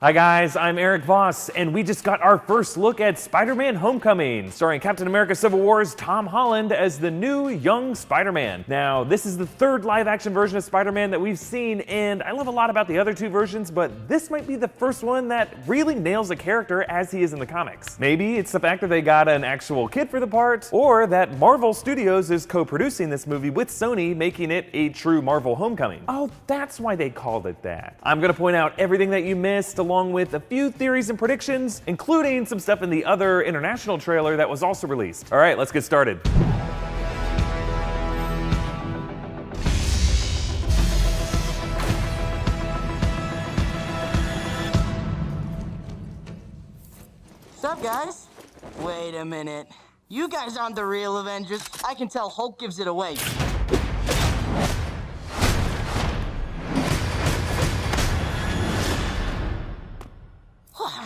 Hi guys, I'm Eric Voss, and we just got our first look at Spider-Man Homecoming, starring Captain America Civil War's Tom Holland as the new young Spider-Man. Now, this is the third live-action version of Spider-Man that we've seen, and I love a lot about the other two versions, but this might be the first one that really nails the character as he is in the comics. Maybe it's the fact that they got an actual kid for the part, or that Marvel Studios is co-producing this movie with Sony, making it a true Marvel Homecoming. Oh, that's why they called it that. I'm gonna point out everything that you missed, along with a few theories and predictions, including some stuff in the other international trailer that was also released. All right, let's get started. Sup, guys? Wait a minute. You guys aren't the real Avengers. I can tell Hulk gives it away.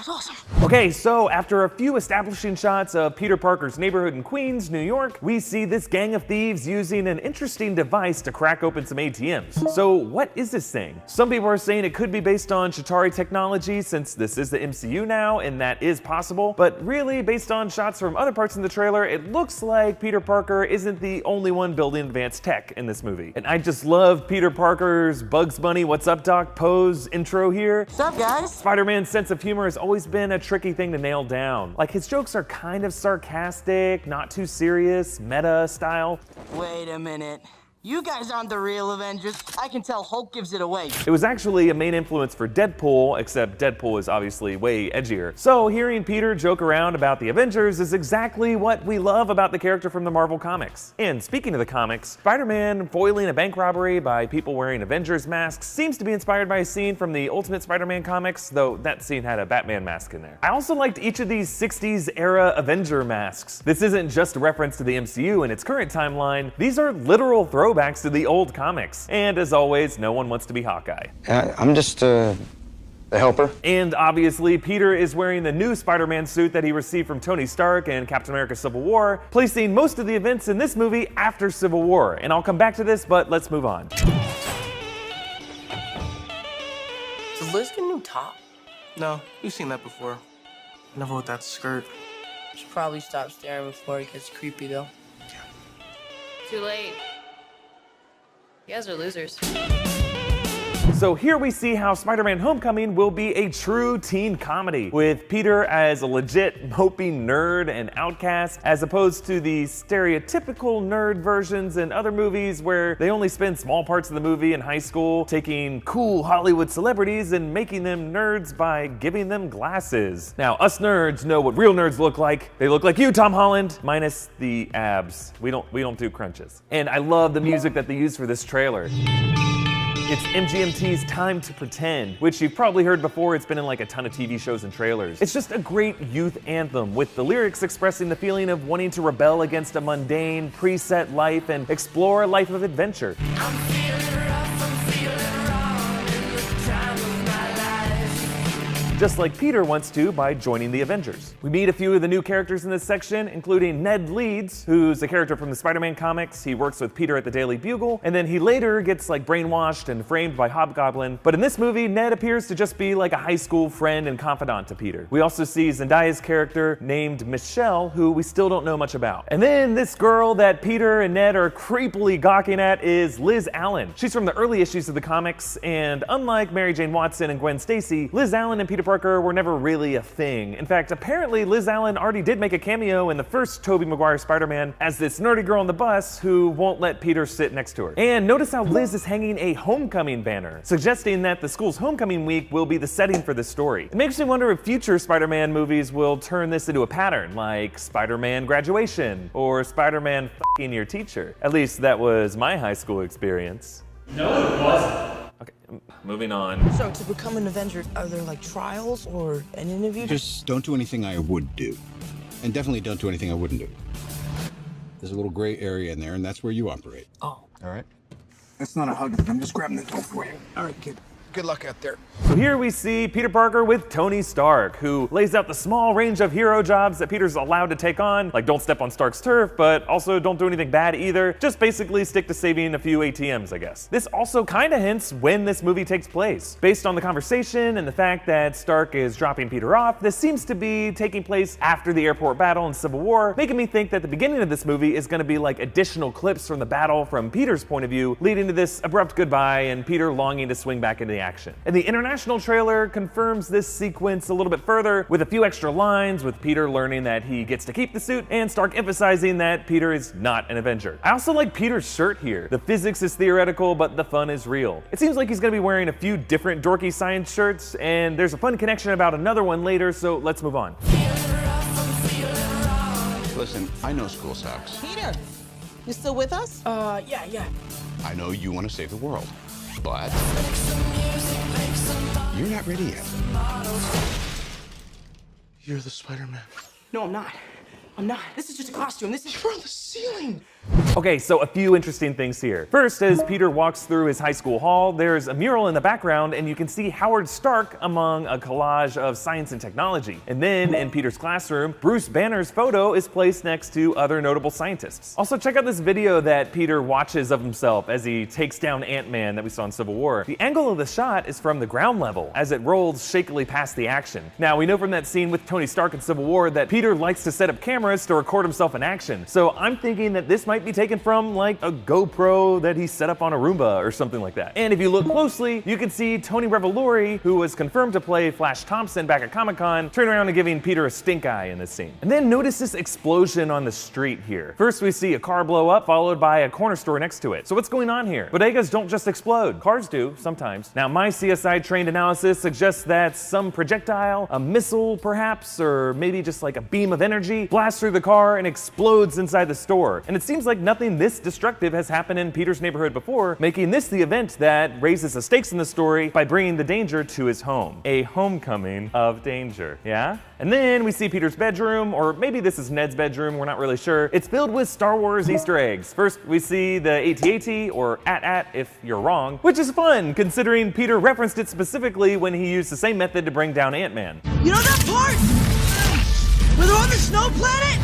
Awesome. Okay, so after a few establishing shots of Peter Parker's neighborhood in Queens, New York, we see this gang of thieves using an interesting device to crack open some ATMs. So what is this thing? Some people are saying it could be based on Chitauri technology, since this is the MCU now, and that is possible. But really, based on shots from other parts in the trailer, it looks like Peter Parker isn't the only one building advanced tech in this movie. And I just love Peter Parker's Bugs Bunny "What's up, Doc" pose intro here. Sup, guys? Spider-Man's sense of humor has always been a tricky thing to nail down. Like, his jokes are kind of sarcastic, not too serious, meta style. Wait a minute. You guys aren't the real Avengers. I can tell Hulk gives it away. It was actually a main influence for Deadpool, except Deadpool is obviously way edgier. So hearing Peter joke around about the Avengers is exactly what we love about the character from the Marvel comics. And speaking of the comics, Spider-Man foiling a bank robbery by people wearing Avengers masks seems to be inspired by a scene from the Ultimate Spider-Man comics, though that scene had a Batman mask in there. I also liked each of these 60s era Avenger masks. This isn't just a reference to the MCU and its current timeline, these are literal throwbacks to the old comics. And as always, no one wants to be Hawkeye. I'm just the helper. And obviously, Peter is wearing the new Spider-Man suit that he received from Tony Stark in Captain America Civil War, placing most of the events in this movie after Civil War. And I'll come back to this, but let's move on. Did Liz get a new top? No, we've seen that before. Never with that skirt. Should probably stop staring before it gets creepy, though. Too late. You guys are losers. So here we see how Spider-Man Homecoming will be a true teen comedy, with Peter as a legit moping nerd and outcast, as opposed to the stereotypical nerd versions in other movies where they only spend small parts of the movie in high school taking cool Hollywood celebrities and making them nerds by giving them glasses. Now, us nerds know what real nerds look like. They look like you, Tom Holland, minus the abs. We don't do crunches. And I love the music that they use for this trailer. It's MGMT's Time to Pretend, which you've probably heard before. It's been in like a ton of TV shows and trailers. It's just a great youth anthem, with the lyrics expressing the feeling of wanting to rebel against a mundane, preset life and explore a life of adventure. I'm feeling rough, I'm feeling wrong in the time of my life. Just like Peter wants to by joining the Avengers. We meet a few of the new characters in this section, including Ned Leeds, who's a character from the Spider-Man comics. He works with Peter at the Daily Bugle, and then he later gets like brainwashed and framed by Hobgoblin. But in this movie, Ned appears to just be like a high school friend and confidant to Peter. We also see Zendaya's character named Michelle, who we still don't know much about. And then this girl that Peter and Ned are creepily gawking at is Liz Allen. She's from the early issues of the comics, and unlike Mary Jane Watson and Gwen Stacy, Liz Allen and Peter Parker were never really a thing. In fact, apparently Liz Allen already did make a cameo in the first Tobey Maguire Spider-Man as this nerdy girl on the bus who won't let Peter sit next to her. And notice how Liz is hanging a homecoming banner, suggesting that the school's homecoming week will be the setting for this story. It makes me wonder if future Spider-Man movies will turn this into a pattern, like Spider-Man Graduation or Spider-Man f***ing your teacher. At least that was my high school experience. No, it wasn't. Okay, moving on. So, to become an Avenger, are there like trials or an interview? Just don't do anything I would do. And definitely don't do anything I wouldn't do. There's a little gray area in there, and that's where you operate. Oh. All right? That's not a hug. I'm just grabbing the door for you. All right, kid. Good luck out there. So here we see Peter Parker with Tony Stark, who lays out the small range of hero jobs that Peter's allowed to take on, like don't step on Stark's turf, but also don't do anything bad either. Just basically stick to saving a few ATMs, I guess. This also kind of hints when this movie takes place. Based on the conversation and the fact that Stark is dropping Peter off, this seems to be taking place after the airport battle in Civil War, making me think that the beginning of this movie is going to be like additional clips from the battle from Peter's point of view, leading to this abrupt goodbye and Peter longing to swing back into the action. And the international trailer confirms this sequence a little bit further with a few extra lines, with Peter learning that he gets to keep the suit and Stark emphasizing that Peter is not an Avenger. I also like Peter's shirt here. The physics is theoretical, but the fun is real. It seems like he's gonna be wearing a few different dorky science shirts, and there's a fun connection about another one later, so let's move on. Listen, I know school sucks. Peter, you still with us? Yeah. I know you want to save the world, but you're not ready yet. You're the Spider-Man. No, I'm not. I'm not. This is just a costume. This is from the ceiling. Okay, so a few interesting things here. First, as Peter walks through his high school hall, there's a mural in the background and you can see Howard Stark among a collage of science and technology. And then in Peter's classroom, Bruce Banner's photo is placed next to other notable scientists. Also, check out this video that Peter watches of himself as he takes down Ant-Man that we saw in Civil War. The angle of the shot is from the ground level as it rolls shakily past the action. Now, we know from that scene with Tony Stark in Civil War that Peter likes to set up cameras to record himself in action. So I'm thinking that this might be taken from like a GoPro that he set up on a Roomba or something like that. And if you look closely, you can see Tony Revolori, who was confirmed to play Flash Thompson back at Comic-Con, turn around and giving Peter a stink eye in this scene. And then notice this explosion on the street here. First we see a car blow up, followed by a corner store next to it. So what's going on here? Bodegas don't just explode. Cars do, sometimes. Now my CSI trained analysis suggests that some projectile, a missile perhaps, or maybe just like a beam of energy, blasts through the car and explodes inside the store. And it seems like nothing this destructive has happened in Peter's neighborhood before, making this the event that raises the stakes in the story by bringing the danger to his home. A homecoming of danger, yeah? And then we see Peter's bedroom, or maybe this is Ned's bedroom, we're not really sure. It's filled with Star Wars Easter eggs. First, we see the AT-AT, or AT-AT if you're wrong, which is fun, considering Peter referenced it specifically when he used the same method to bring down Ant-Man. You know that part? Where they're on the snow planet?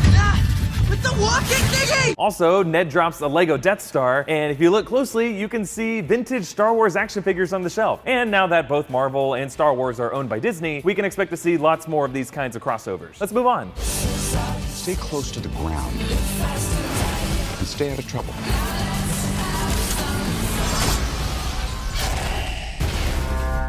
With the walking thingy! Also, Ned drops a Lego Death Star, and if you look closely, you can see vintage Star Wars action figures on the shelf. And now that both Marvel and Star Wars are owned by Disney, we can expect to see lots more of these kinds of crossovers. Let's move on. Stay close to the ground and stay out of trouble.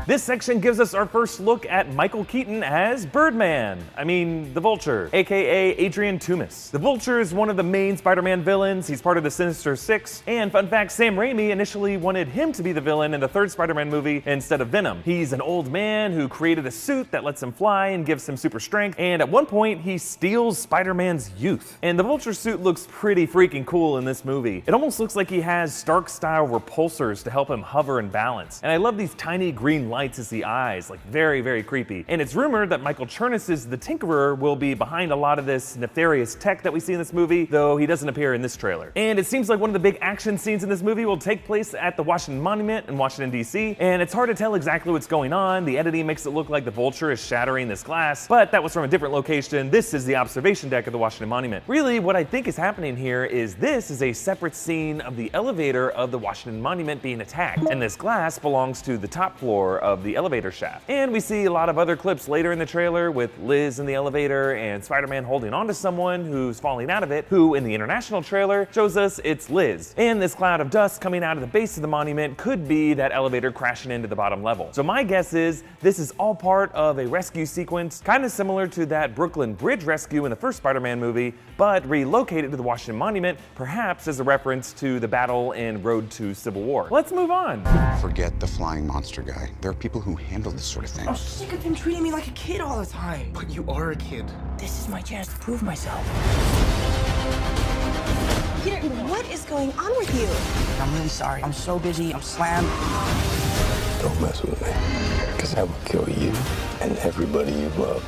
This section gives us our first look at Michael Keaton as Birdman. I mean, the Vulture, aka Adrian Toomas. The Vulture is one of the main Spider-Man villains. He's part of the Sinister Six. And fun fact, Sam Raimi initially wanted him to be the villain in the third Spider-Man movie instead of Venom. He's an old man who created a suit that lets him fly and gives him super strength. And at one point, he steals Spider-Man's youth. And the Vulture suit looks pretty freaking cool in this movie. It almost looks like he has Stark-style repulsors to help him hover and balance. And I love these tiny green lights as the eyes, like very, very creepy. And it's rumored that Michael Chernus' The Tinkerer will be behind a lot of this nefarious tech that we see in this movie, though he doesn't appear in this trailer. And it seems like one of the big action scenes in this movie will take place at the Washington Monument in Washington, D.C., and it's hard to tell exactly what's going on. The editing makes it look like the Vulture is shattering this glass, but that was from a different location. This is the observation deck of the Washington Monument. Really, what I think is happening here is this is a separate scene of the elevator of the Washington Monument being attacked, and this glass belongs to the top floor of the elevator shaft. And we see a lot of other clips later in the trailer with Liz in the elevator and Spider-Man holding onto someone who's falling out of it, who in the international trailer shows us it's Liz. And this cloud of dust coming out of the base of the monument could be that elevator crashing into the bottom level. So my guess is this is all part of a rescue sequence, kind of similar to that Brooklyn Bridge rescue in the first Spider-Man movie, but relocated to the Washington Monument, perhaps as a reference to the battle in Road to Civil War. Let's move on. Forget the flying monster guy. There are people who handle this sort of thing. I'm sick of him treating me like a kid all the time. But you are a kid. This is my chance to prove myself. Peter, what is going on with you? I'm really sorry. I'm so busy. I'm slammed. Don't mess with me, because I will kill you and everybody you love.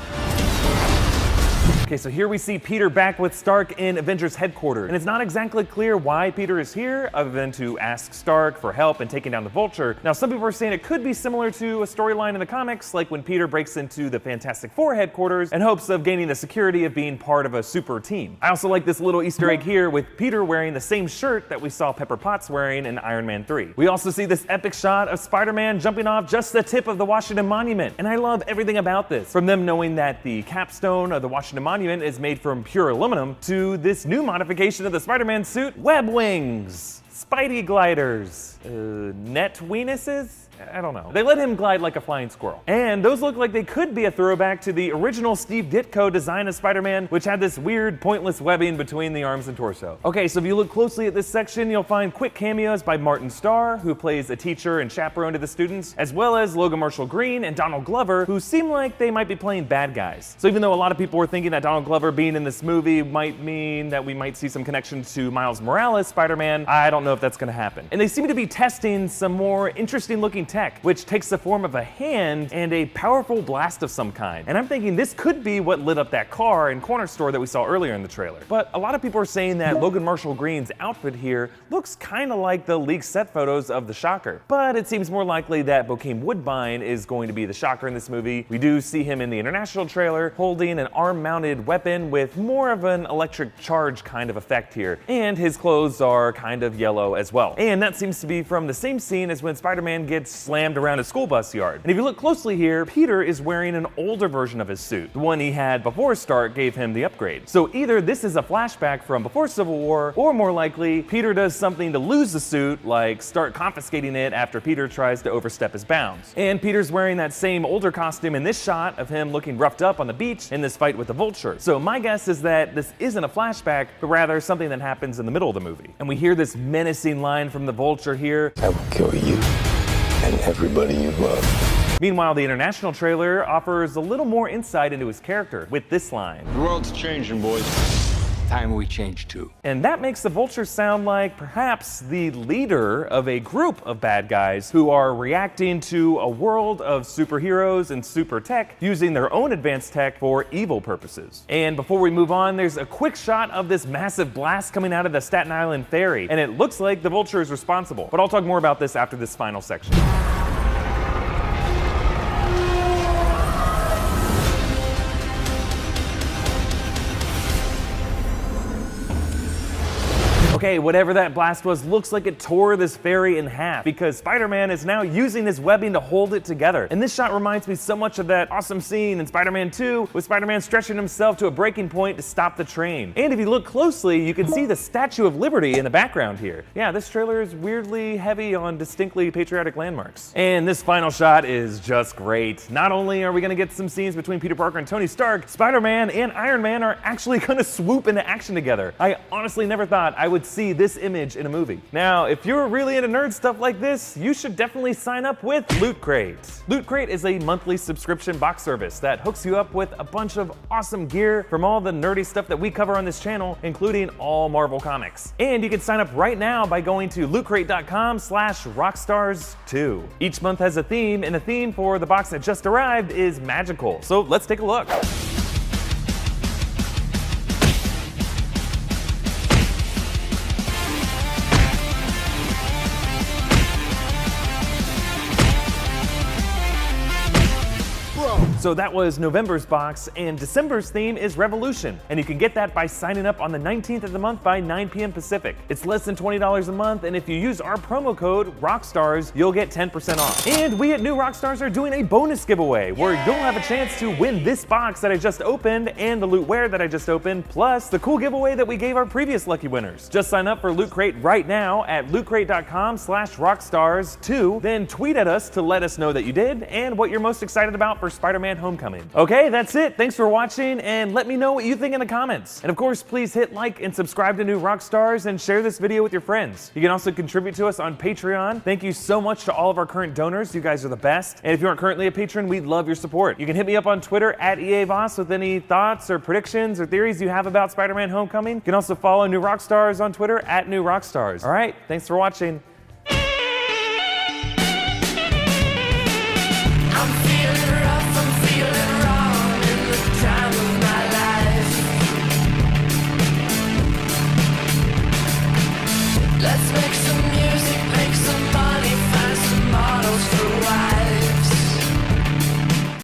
Okay, so here we see Peter back with Stark in Avengers headquarters, and it's not exactly clear why Peter is here other than to ask Stark for help in taking down the Vulture. Now, some people are saying it could be similar to a storyline in the comics, like when Peter breaks into the Fantastic Four headquarters in hopes of gaining the security of being part of a super team. I also like this little Easter egg here with Peter wearing the same shirt that we saw Pepper Potts wearing in Iron Man 3. We also see this epic shot of Spider-Man jumping off just the tip of the Washington Monument, and I love everything about this. From them knowing that the capstone of the Washington Monument is made from pure aluminum, to this new modification of the Spider-Man suit, web wings, Spidey gliders, net weenuses? I don't know. They let him glide like a flying squirrel. And those look like they could be a throwback to the original Steve Ditko design of Spider-Man, which had this weird, pointless webbing between the arms and torso. Okay, so if you look closely at this section, you'll find quick cameos by Martin Starr, who plays a teacher and chaperone to the students, as well as Logan Marshall Green and Donald Glover, who seem like they might be playing bad guys. So even though a lot of people were thinking that Donald Glover being in this movie might mean that we might see some connection to Miles Morales' Spider-Man, I don't know if that's gonna happen. And they seem to be testing some more interesting looking tech, which takes the form of a hand and a powerful blast of some kind. And I'm thinking this could be what lit up that car and corner store that we saw earlier in the trailer. But a lot of people are saying that Logan Marshall Green's outfit here looks kind of like the leaked set photos of the Shocker. But it seems more likely that Bokeem Woodbine is going to be the Shocker in this movie. We do see him in the international trailer holding an arm-mounted weapon with more of an electric charge kind of effect here. And his clothes are kind of yellow as well. And that seems to be from the same scene as when Spider-Man gets slammed around a school bus yard. And if you look closely here, Peter is wearing an older version of his suit, the one he had before Stark gave him the upgrade. So either this is a flashback from before Civil War, or more likely, Peter does something to lose the suit, like Stark confiscating it after Peter tries to overstep his bounds. And Peter's wearing that same older costume in this shot of him looking roughed up on the beach in this fight with the Vulture. So my guess is that this isn't a flashback, but rather something that happens in the middle of the movie. And we hear this menacing line from the Vulture here. I will kill you and everybody you love. Meanwhile, the international trailer offers a little more insight into his character with this line. The world's changing, boys. Time we change too. And that makes the Vulture sound like perhaps the leader of a group of bad guys who are reacting to a world of superheroes and super tech using their own advanced tech for evil purposes. And before we move on, there's a quick shot of this massive blast coming out of the Staten Island ferry, and it looks like the Vulture is responsible. But I'll talk more about this after this final section. Okay, whatever that blast was, looks like it tore this ferry in half because Spider-Man is now using his webbing to hold it together. And this shot reminds me so much of that awesome scene in Spider-Man 2 with Spider-Man stretching himself to a breaking point to stop the train. And if you look closely, you can see the Statue of Liberty in the background here. Yeah, this trailer is weirdly heavy on distinctly patriotic landmarks. And this final shot is just great. Not only are we gonna get some scenes between Peter Parker and Tony Stark, Spider-Man and Iron Man are actually gonna swoop into action together. I honestly never thought I would see this image in a movie. Now, if you're really into nerd stuff like this, you should definitely sign up with Loot Crate. Loot Crate is a monthly subscription box service that hooks you up with a bunch of awesome gear from all the nerdy stuff that we cover on this channel, including all Marvel comics. And you can sign up right now by going to lootcrate.com/rockstars2. Each month has a theme, and the theme for the box that just arrived is magical. So let's take a look. So that was November's box, and December's theme is Revolution, and you can get that by signing up on the 19th of the month by 9 p.m. Pacific. It's less than $20 a month, and if you use our promo code ROCKSTARS, you'll get 10% off. And we at New Rockstars are doing a bonus giveaway, where you'll have a chance to win this box that I just opened, and the Lootware that I just opened, plus the cool giveaway that we gave our previous lucky winners. Just sign up for Loot Crate right now at lootcrate.com/rockstars2, then tweet at us to let us know that you did, and what you're most excited about for Spider-Man Homecoming. Okay, that's it. Thanks for watching, and let me know what you think in the comments. And of course, please hit like and subscribe to New Rockstars and share this video with your friends. You can also contribute to us on Patreon. Thank you so much to all of our current donors. You guys are the best. And if you aren't currently a patron, we'd love your support. You can hit me up on Twitter at EAVoss with any thoughts or predictions or theories you have about Spider-Man Homecoming. You can also follow New Rockstars on Twitter at New Rockstars. All right, thanks for watching.